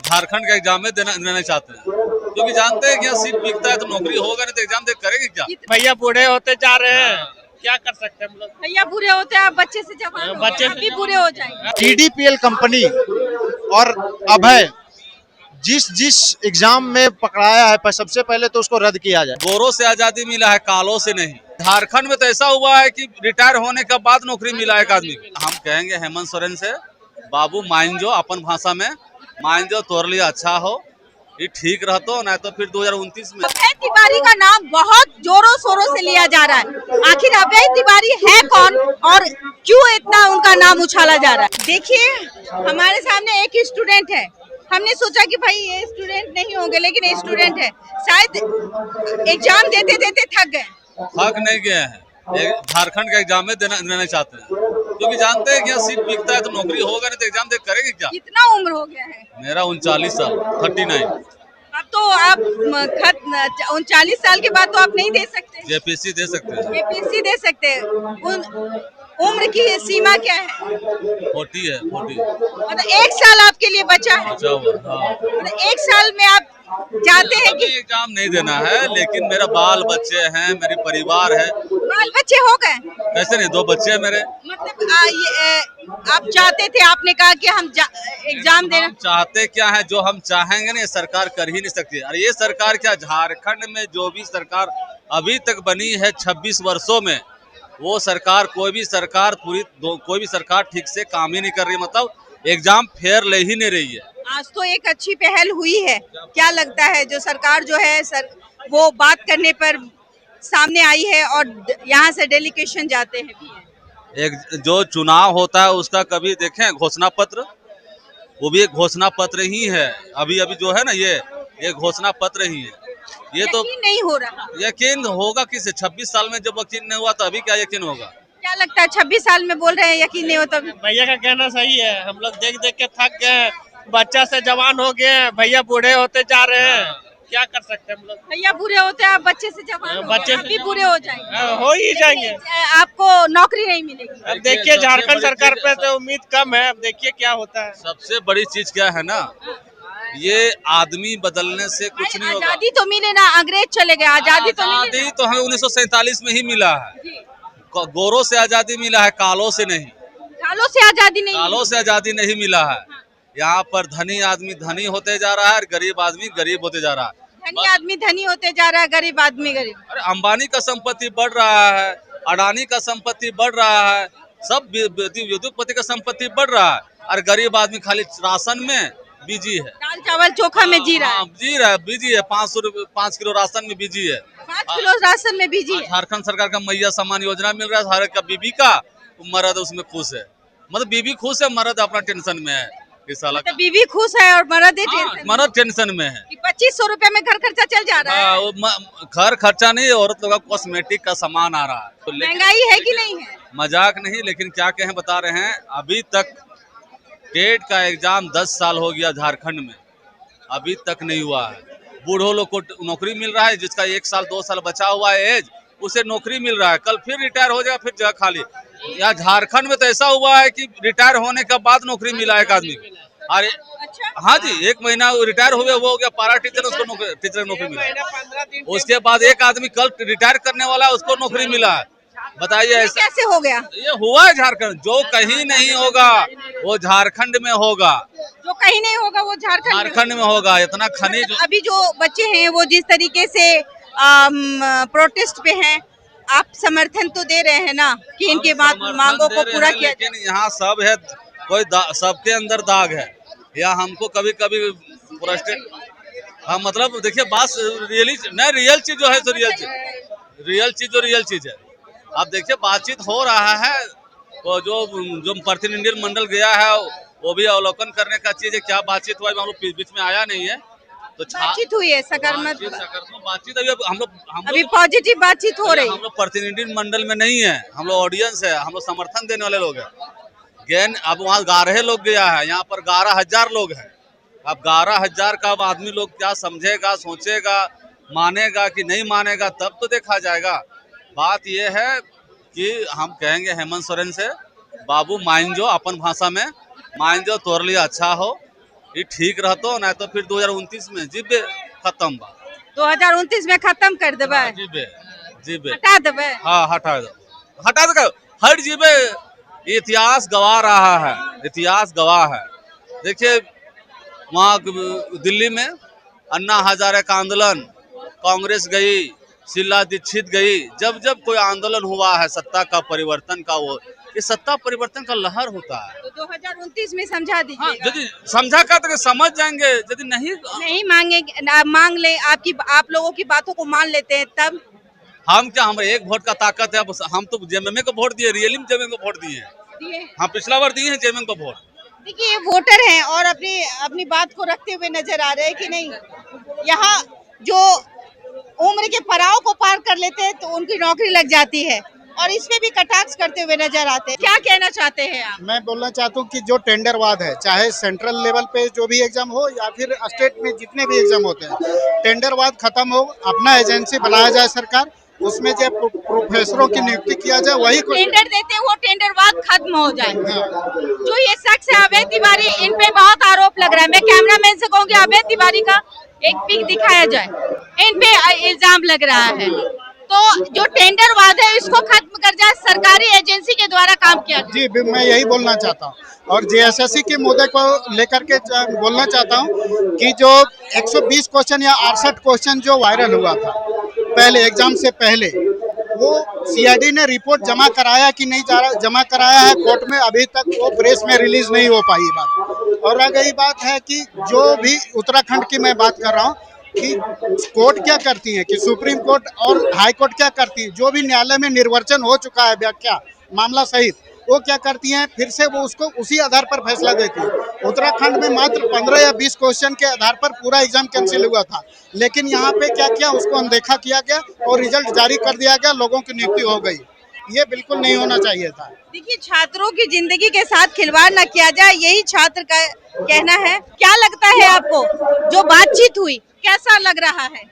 झारखंड का एग्जाम में देना चाहते हैं, क्योंकि जानते हैं कि यहाँ सीट बिकता है तो नौकरी होगा नहीं तो एग्जाम दे करेंगे क्या। भैया बूढ़े होते जा रहे हैं, क्या कर सकते हैं हम लोग। भैया बुरे होते हैं, बच्चे से जवान हो गए, बच्चे से आप भी बुरे हो जाएंगे। TDPL कंपनी और अभय जिस एग्जाम में पकड़ाया है सबसे पहले तो उसको रद्द किया जाए। गोरों से आजादी मिला है, कालों से नहीं। झारखंड में तो ऐसा हुआ है कि रिटायर होने के बाद नौकरी मिला है एक आदमी को। हम कहेंगे हेमंत सोरेन से, बाबू मान जो अपन भाषा में मान जो तोर लिए अच्छा हो, ये ठीक रहतो, नहीं तो फिर 2029 में। अभय तिवारी का नाम बहुत जोरों शोरों से लिया जा रहा है, आखिर अभय तिवारी है कौन और क्यों इतना उनका नाम उछाला जा रहा है। देखिए हमारे सामने एक स्टूडेंट है, हमने सोचा कि भाई ये स्टूडेंट नहीं होंगे, लेकिन ये स्टूडेंट है। शायद एग्जाम देते देते थक गए। थक नहीं गए हैं, झारखंड का एग्जाम में देना चाहते हैं, क्योंकि जानते हैं कि यहाँ सीट बिकता है तो नौकरी होगा नहीं तो एग्जाम दे करेंगे क्या। कितना उम्र हो गया है? मेरा 39 साल, 39। अब तो आप 39 साल के बाद तो आप नहीं दे सकते। JPSC दे सकते हैं, APSC दे सकते हैं। उम्र की सीमा क्या है? 40 है, 40 मतलब एक साल आपके लिए बचा है। बचा हुआ। हाँ, मतलब एक साल में आप चाहते हैं कि अभी एग्जाम नहीं देना है, लेकिन मेरा बाल बच्चे हैं, मेरी परिवार है। बाल बच्चे हो गए? कैसे नहीं, 2 बच्चे हैं मेरे। मतलब आप चाहते थे, आपने कहा कि हम एग्जाम देना हम चाहते क्या है, जो हम चाहेंगे ना ये सरकार कर ही नहीं सकती। अरे ये सरकार क्या, झारखंड में जो भी सरकार अभी तक बनी है 26 वर्षों में, वो सरकार कोई भी सरकार ठीक से काम ही नहीं कर रही। मतलब एग्जाम फेयर ले ही नहीं रही है। आज तो एक अच्छी पहल हुई है, क्या लगता है? जो सरकार जो है वो बात करने पर सामने आई है और यहाँ से डेलीगेशन जाते हैं भी। एक जो चुनाव होता है उसका कभी देखें घोषणा पत्र, वो भी एक घोषणा पत्र ही है। अभी जो है ना ये घोषणा पत्र ही है। ये तो यकीन नहीं हो रहा। यकीन होगा किसे? 26 साल में जब यकीन नहीं हुआ तो अभी क्या यकीन होगा? क्या लगता है 26 साल में बोल रहे हैं यकीन नहीं होता? भैया का कहना सही है, हम लोग देख देख के थक गए, बच्चा से जवान हो गए, भैया बूढ़े होते जा रहे हैं, क्या कर सकते हैं हम लोग। भैया बुरे होते हैं, आप बच्चे से जवान हो गए, बच्चे आप से भी बुरे हो जाएंगे। हो ही जाएंगे। आपको नौकरी नहीं मिलेगी। अब देखिए झारखंड सरकार पे तो उम्मीद कम है, अब देखिए क्या होता है। सबसे बड़ी चीज क्या है ना, ये आदमी बदलने से कुछ नहीं होगा। आजादी तो मिले ना, अंग्रेज चले गए, आजादी तो मिले आजादी तो हमें 1947 में ही मिला है। गोरों से आजादी मिला है, कालों से नहीं। कालों से आजादी नहीं कालों से आजादी नहीं मिला है। यहाँ पर धनी आदमी धनी होते जा रहा है और गरीब आदमी गरीब होते जा रहा है। धनी आदमी धनी होते जा रहा है, गरीब आदमी गरीब। अरे अंबानी का संपत्ति बढ़ रहा है, अडानी का संपत्ति बढ़ रहा है, सब उद्योगपति का संपत्ति बढ़ रहा है, और गरीब आदमी खाली राशन में बिजी है। दाल चावल चोखा में जी रहा है। बिजी है। 5 किलो राशन में बिजी है। 5 किलो राशन में बिजी है। झारखंड सरकार का मैया सम्मान योजना मिल रहा है, हर का बीबी का, मर्द उसमें खुश है। मतलब बीबी खुश है, मर्द अपना टेंशन में है। इस साल तो बीवी खुश है और मर्द मर्द टेंशन में है। 2500 रुपए में घर खर्चा चल जा रहा है। घर खर्चा नहीं, औरत लोग का कॉस्मेटिक का सामान आ रहा है। तो महंगाई है कि नहीं है? मजाक नहीं, लेकिन क्या कहें, बता रहे हैं अभी तक टेट का एग्जाम 10 साल हो गया झारखंड में, अभी तक नहीं हुआ है। बूढ़ों लोग को नौकरी मिल रहा है, जिसका 1 साल 2 साल बचा हुआ है एज, उसे नौकरी मिल रहा है। कल फिर रिटायर हो जाएगा, फिर जगह खाली। यहाँ झारखंड में तो ऐसा हुआ है कि रिटायर होने के बाद नौकरी मिला एक आदमी को। अरे अच्छा, हाँ जी, 1 महीना रिटायर हुए, वो हो गया पारा टीचर, उसको टीचर नौकरी मिला। उसके बाद एक आदमी कल रिटायर करने वाला है, उसको नौकरी मिला है। बताइए ऐसा कैसे हो गया? ये हुआ है झारखंड। जो कहीं नहीं होगा वो झारखंड में होगा। जो कहीं नहीं होगा वो झारखंड में होगा। इतना खनिज। अभी जो बच्चे हैं वो जिस तरीके से प्रोटेस्ट पे हैं, आप समर्थन तो दे रहे हैं ना कि इनके मांगों को पूरा किया। लेकिन यहाँ सब है, कोई सबके अंदर दाग है। या हमको कभी कभी हाँ, मतलब देखिए बात रियल चीज जो है तो रियल चीज है। आप देखिए बातचीत हो रहा है, तो जो प्रतिनिधि मंडल गया है वो भी अवलोकन करने का चीज है। क्या बातचीत हुआ है, हम लोग बीच में आया नहीं है। तो बातचीत हुई है, सकारात्मक बातचीत अभी पॉजिटिव बातचीत हो रही है। हम लोग प्रतिनिधि मंडल में नहीं है, हम लोग ऑडियंस है, हम लोग समर्थन देने वाले लोग हैं। अब वहाँ 11 लोग गया है, यहाँ पर 11,000 लोग हैं। अब 11,000 का आदमी लोग क्या समझेगा, सोचेगा, मानेगा कि नहीं मानेगा, तब तो देखा जाएगा। बात यह है कि हम कहेंगे हेमंत सोरेन से, बाबू मान जो अपन भाषा में मान जो तोर लिए अच्छा हो, ये ठीक रहतो ना तो फिर 2029 में जीबे खत्म बा। 2029 में खत्म कर देबे, जीबे हटा देबे। हाँ हटा दो हट जीबे। इतिहास गवाह रहा है, इतिहास गवाह है। देखिए वहाँ दिल्ली में अन्ना हजारे का आंदोलन, कांग्रेस गई, शीला दीक्षित गई। जब जब कोई आंदोलन हुआ है सत्ता का परिवर्तन का, वो ये सत्ता परिवर्तन का लहर होता है। तो 2029 में समझा हाँ, दीजिए। यदि समझा का तो समझ जाएंगे, यदि नहीं मांगेंगे, मांग ले, आप लोगों की बातों को मान लेते हैं तब। हम क्या, हमारे एक वोट का ताकत है। हम तो जेएमएम को वोट दिए, रियली में जेएमएम को वोट दिए। हाँ पिछला बार दिए हैं जेएमएम को वोट। देखिए ये वोटर हैं और अपनी बात को रखते हुए नजर आ रहे हैं कि नहीं। यहाँ जो उम्र के पड़ाव को पार कर लेते हैं तो उनकी नौकरी लग जाती है और इसमें भी कटाक्ष करते हुए नजर आते हैं। क्या कहना चाहते हैं आप? मैं बोलना चाहता हूँ कि जो टेंडरवाद है, चाहे सेंट्रल लेवल पे जो भी एग्जाम हो या फिर स्टेट में जितने भी एग्जाम होते हैं, टेंडरवाद खत्म हो, अपना एजेंसी बनाया जाए सरकार, उसमें जो प्रोफेसरों की नियुक्ति किया जाए, वही टेंडर देते हैं, वो टेंडरवाद खत्म हो जाए। जो ये शख्स है अभय तिवारी, इन पे बहुत आरोप लग रहा है। मैं कैमरामैन से कहूँगी अभय तिवारी का एक पिक दिखाया जाए, इन पे इल्जाम लग रहा है। तो जो टेंडरवाद है इसको खत्म कर जाए, सरकारी एजेंसी के द्वारा काम किया जाए। जी मैं यही बोलना चाहता हूँ। और जेएसएससी के मुद्दे को लेकर के बोलना चाहता हूँ कि जो 120 क्वेश्चन या 68 क्वेश्चन जो वायरल हुआ था पहले एग्जाम से पहले, वो सीआईडी ने रिपोर्ट जमा कराया कि नहीं जमा कराया है कोर्ट में, अभी तक वो प्रेस में रिलीज नहीं हो पाई बात। और रह गई बात है कि जो भी उत्तराखंड की मैं बात कर रहा हूँ कि कोर्ट क्या करती है, कि सुप्रीम कोर्ट और हाई कोर्ट क्या करती है, जो भी न्यायालय में निर्वाचन हो चुका है व्याख्या मामला सहित, वो क्या करती हैं, फिर से वो उसको उसी आधार पर फैसला देती है। उत्तराखंड में मात्र 15 या 20 क्वेश्चन के आधार पर पूरा एग्जाम कैंसिल हुआ था, लेकिन यहाँ पे क्या किया, उसको अनदेखा किया गया और रिजल्ट जारी कर दिया गया, लोगों की नियुक्ति हो गई। ये बिल्कुल नहीं होना चाहिए था। देखिए छात्रों की जिंदगी के साथ खिलवाड़ न किया जाए, यही छात्र का कहना है। क्या लगता है आपको, जो बातचीत हुई कैसा लग रहा है?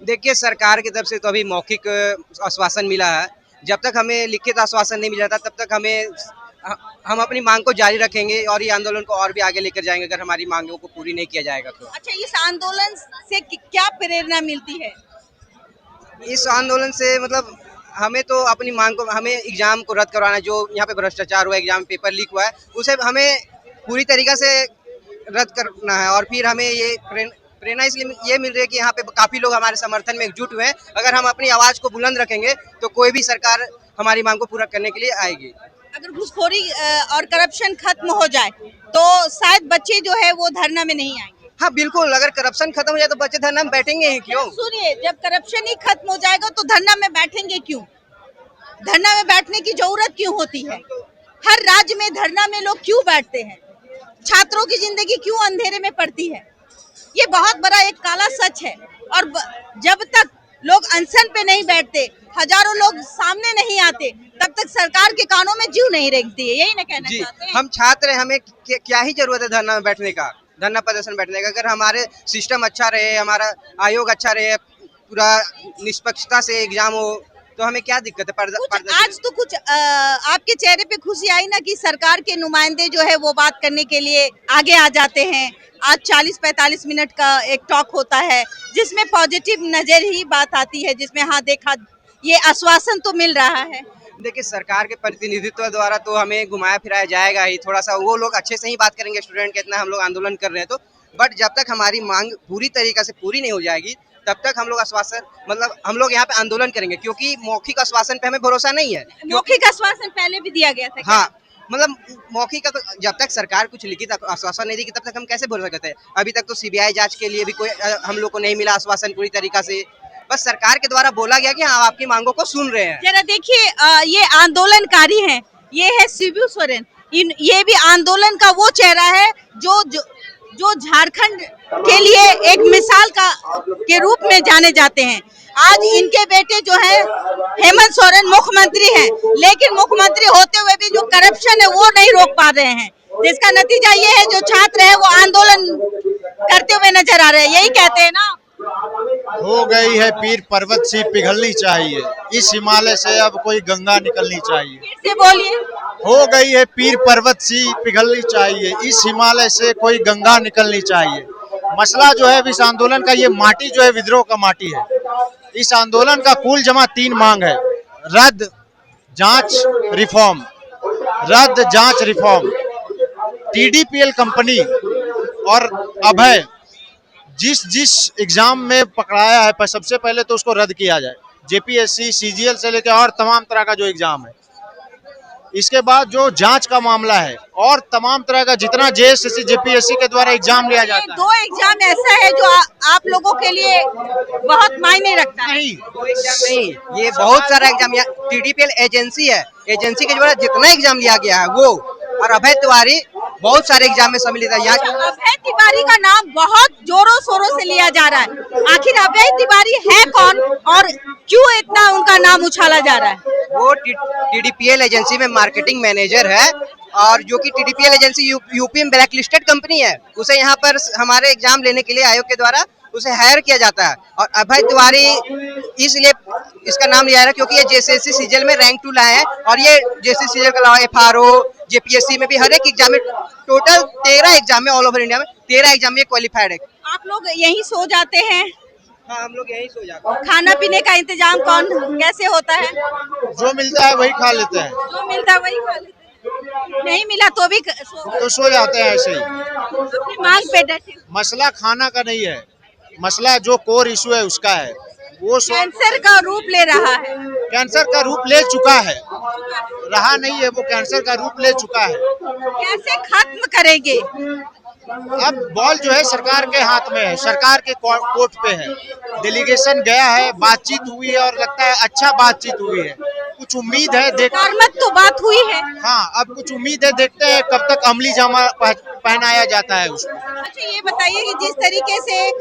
देखिए सरकार की तरफ से तो अभी मौखिक आश्वासन मिला है। जब तक हमें लिखित आश्वासन नहीं मिल जाता तब तक हम अपनी मांग को जारी रखेंगे और ये आंदोलन को और भी आगे लेकर जाएंगे अगर हमारी मांगों को पूरी नहीं किया जाएगा तो। अच्छा, इस आंदोलन से क्या प्रेरणा मिलती है? इस आंदोलन से मतलब हमें तो अपनी मांग को, हमें एग्जाम को रद्द करवाना, जो यहाँ पे भ्रष्टाचार हुआ, एग्जाम पेपर लीक हुआ है, उसे हमें पूरी तरीके से रद्द करना है। और फिर हमें ये प्रेरणा इसलिए ये मिल रही है कि यहाँ पे काफी लोग हमारे समर्थन में एकजुट हुए हैं। अगर हम अपनी आवाज को बुलंद रखेंगे तो कोई भी सरकार हमारी मांग को पूरा करने के लिए आएगी। अगर घूसखोरी और करप्शन खत्म हो जाए तो शायद बच्चे जो है वो धरना में नहीं आएंगे। हाँ बिल्कुल, अगर करप्शन खत्म हो जाए तो बच्चे धरना में बैठेंगे ही क्यों? सुनिए, जब करप्शन ही खत्म हो जाएगा तो धरना में बैठेंगे क्यों? धरना में बैठने की जरूरत क्यों होती है? हर राज्य में धरना में लोग क्यों बैठते हैं? छात्रों की जिंदगी क्यों अंधेरे में पड़ती है? ये बहुत बड़ा एक काला सच है। और जब तक लोग अनशन पे नहीं बैठते, हजारों लोग सामने नहीं आते, तब तक सरकार के कानों में जीव नहीं रेंगती है। यही ना कहना चाहते हैं? हम छात्र हैं, हमें क्या ही जरूरत है धरना में बैठने का, धरना प्रदर्शन बैठने का। अगर हमारे सिस्टम अच्छा रहे, हमारा आयोग अच्छा रहे, पूरा निष्पक्षता से एग्जाम हो तो हमें क्या दिक्कत है? आज तो कुछ आपके चेहरे पे खुशी आई ना कि सरकार के नुमाइंदे जो है वो बात करने के लिए आगे आ जाते हैं। आज 40-45 मिनट का एक टॉक होता है जिसमें पॉजिटिव नजर ही बात आती है, जिसमें हाँ देखा, ये आश्वासन तो मिल रहा है। देखिए सरकार के प्रतिनिधित्व द्वारा तो हमें घुमाया फिराया जाएगा ही, थोड़ा सा वो लोग अच्छे से ही बात करेंगे स्टूडेंट के, इतना हम लोग आंदोलन कर रहे हैं तो। बट जब तक हमारी मांग पूरी तरीके से पूरी नहीं हो जाएगी तब तक हम लोग आश्वासन, मतलब हम लोग यहाँ पे आंदोलन करेंगे, क्योंकि मौखिक आश्वासन पे हमें भरोसा नहीं है। मौखिक आश्वासन पहले भी दिया गया था क्या? हाँ, मतलब मौखिक का तो जब तक सरकार कुछ लिखित आश्वासन नहीं देगी तब तक हम कैसे भरोसा करते हैं? अभी तक तो सीबीआई जांच के लिए भी कोई हम लोग को नहीं मिला आश्वासन पूरी तरीका से। बस सरकार के द्वारा बोला गया कि हाँ आपकी मांगों को सुन रहे हैं। जरा देखिए, ये आंदोलनकारी हैं, ये है शिबू सोरेन। ये भी आंदोलन का वो चेहरा है जो झारखंड के लिए एक मिसाल के रूप में जाने जाते हैं। आज इनके बेटे जो है हेमंत सोरेन मुख्यमंत्री हैं, लेकिन मुख्यमंत्री होते हुए भी जो करप्शन है वो नहीं रोक पा रहे हैं, जिसका नतीजा ये है जो छात्र है वो आंदोलन करते हुए नजर आ रहे हैं। यही कहते हैं ना, हो गई है पीर पर्वत सी पिघलनी चाहिए, इस हिमालय से अब कोई गंगा निकलनी चाहिए। फिर से बोलिए। हो गई है पीर पर्वत सी पिघलनी चाहिए, इस हिमालय से कोई गंगा निकलनी चाहिए। मसला जो है इस आंदोलन का, ये माटी जो है विद्रोह का माटी है। इस आंदोलन का कुल जमा 3 मांग है: रद्द, जांच, रिफॉर्म। रद्द, जांच, रिफॉर्म। टीडीपीएल कंपनी और अभय जिस जिस एग्जाम में पकड़ाया है, सबसे पहले तो उसको रद्द किया जाए। जेपीएससी, सीजीएल से लेकर और तमाम तरह का जो एग्जाम है। इसके बाद जो जांच का मामला है और तमाम तरह का जितना जेएसएससी, जेपीएससी के द्वारा एग्जाम लिया जाता है। 2 एग्जाम ऐसा है जो आप लोगों के लिए बहुत मायने रखता है। नहीं, नहीं, ये बहुत सारा एग्जाम, टीडीपीएल एजेंसी है, एजेंसी के द्वारा जितना एग्जाम लिया गया है वो, और अभय तिवारी बहुत सारे एग्जाम में सम्मिलित है। अभय तिवारी का नाम बहुत जोरों शोरों से लिया जा रहा है। आखिर अभय तिवारी है कौन और क्यों इतना उनका नाम उछाला जा रहा है? वो टीडीपीएल एजेंसी में मार्केटिंग मैनेजर है, और जो कि टीडीपीएल एजेंसी यूपी में ब्लैक लिस्टेड कंपनी है। उसे यहाँ पर हमारे एग्जाम लेने के लिए आयोग के द्वारा उसे हायर किया जाता है। और अभय तिवारी इसलिए इसका नाम लिया है क्योंकि ये जेएसएससी सीजीएल में रैंक 2 लाए हैं, और ये जेएसएससी सीजीएल के अलावा एफआरओ, जेपीएससी में भी हर एक एग्जाम में, टोटल 13 एग्जाम में, ऑल ओवर इंडिया में 13 एग्जाम में क्वालिफाइड है। आप लोग यहीं सो जाते हैं? हाँ, हम लोग यहीं सो जाते हैं। खाना पीने का इंतजाम कैसे होता है? जो मिलता है वही खा लेते हैं, जो मिलता है वही खा लेते हैं। नहीं मिला तो भी तो सो जाते हैं ऐसे ही। अपनी मांग पे डटे। मसला खाना का नहीं है, मसला जो कोर इशू है उसका है। वो कैंसर का रूप ले रहा है। कैंसर का रूप ले चुका है, रहा नहीं है, वो कैंसर का रूप ले चुका है। कैसे खत्म करेंगे? अब बॉल जो है सरकार के हाथ में है, सरकार के कोर्ट पे है। डेलीगेशन गया है, बातचीत हुई है और लगता है अच्छा बातचीत हुई है। कुछ उम्मीद है, सहमत तो बात हुई है। हाँ, अब कुछ उम्मीद है, देखते हैं कब तक अमली जामा पहनाया जाता है उसको। अच्छा, ये बताइए कि जिस तरीके से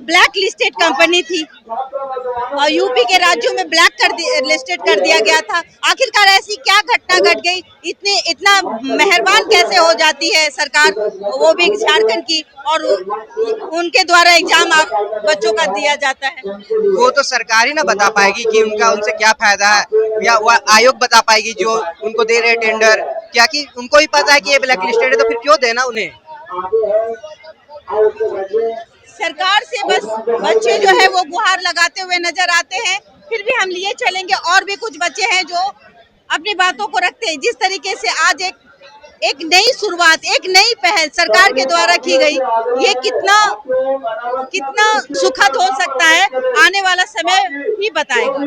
ब्लैक लिस्टेड कंपनी थी और यूपी के राज्यों में लिस्टेड कर दिया गया था, आखिरकार ऐसी क्या घटना घट गई? इतना मेहरबान कैसे हो जाती है सरकार, वो भी झारखंड की, और उनके द्वारा एग्जाम बच्चों का दिया जाता है? वो तो सरकार ही ना बता पाएगी कि उनसे क्या फायदा है, या वह आयोग बता पाएगी जो उनको दे रहे टेंडर, क्या कि उनको ही पता है कि ये ब्लैक लिस्टेड है, तो फिर क्यों देना उन्हें? सरकार से बस बच्चे जो है वो गुहार लगाते हुए नजर आते हैं। फिर भी हम लिए चलेंगे, और भी कुछ बच्चे हैं जो अपनी बातों को रखते हैं। जिस तरीके से आज एक नई शुरुआत, एक नई पहल सरकार के द्वारा की गई, ये कितना सुखद हो सकता है, आने वाला समय ही बताएगा।